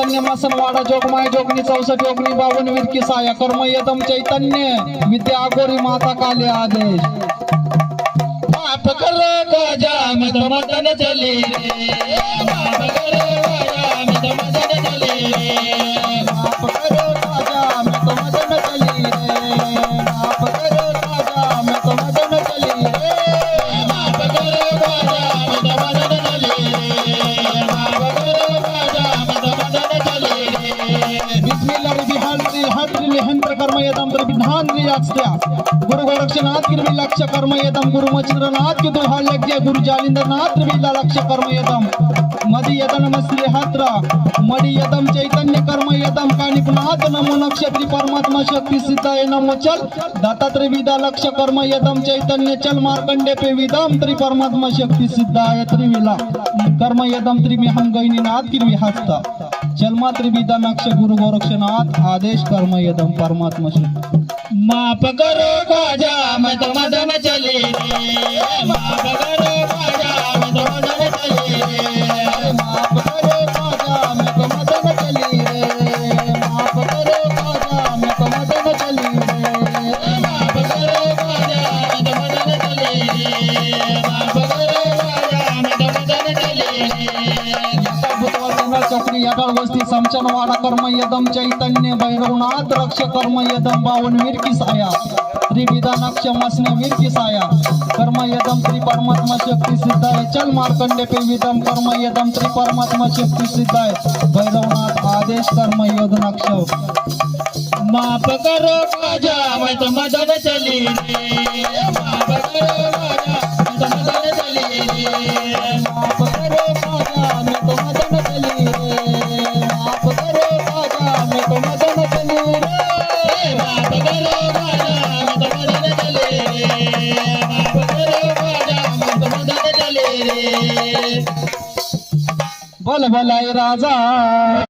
चैतन्य मसनवाडा जोगमाय जोगनी 64 योगनी 52 विरकी साया कर्म यदम चैतन्य विद्या अघोरी माता काले आदेश माफ करो गाजा मत मदन चले रे माफ करो गाजा मत मदन चले रे माफ करो राजा मैं तो मदन चली रे माफ करो राजा मैं तो मदन चली रे माफ करो गाजा मत मदन चले रे माफ करो गाजा मत मदन चले रे बिस्मिल्लाह बिहान श्री हट्री लेहंत्र कर्म यदम विधान रियास्त्या गुरु गोरक्षनाथ गिरवी लक्ष्य कर्म यदम गुरु मच्छरनाथ के दुहा लग्य गुरु जालिंद्रनाथ विला लक्ष्य कर्म यदम मदि यदन मस्ली हत्र मदि यदम चैतन्य कर्म यदम कानिपनाथ नमो नक्षत्री परमात्मा शक्ति सिद्धाय नमो चल दत्तात्रेय विदा लक्ष्य कर्म यदम चैतन्य चल मार्कंडे पे विदम त्रि परमात्मा शक्ति सिद्धाय त्रिविला कर्म यदम त्रिमिहम गैनीनाथ गिरवी हस्त चलमा त्रिविदा नक्ष गुरु गोरक्षनाथ आदेश कर्म यदम परमात्मा शक्ति माफ करो गाजा मत मदन चले रे माफ करो गाजा मत मदन चले रे माफ करो राजा मैं तो मदन चली रे माफ करो राजा मैं तो मदन चली रे माफ करो गाजा मत मदन चले रे माफ करो गाजा मत मदन चले रे चक्री यादव वस्ती समचनवाडा कर्म यदम चैतन्य भैरवनाथ रक्ष कर्म यदम 52 वीर की साया त्रिविधा नक्ष मसने वीर की साया कर्म यदम त्रि परमात्मा शक्ति सिद्धाय चल मार्कंडे पे विदम कर्म यदम त्रि परमात्मा शक्ति सिद्धाय भैरवनाथ आदेश कर्म यद नक्ष माफ करो गाजा मत मदन चले रे माफ करो गाजा मत मदन चले रे माफ करो राजा मैं तो मदन चली रे माफ करो राजा मैं तो मदन चली रे माफ करो गाजा मत मदन चले रे माफ करो गाजा मत मदन चले रे बोल भलाई राजा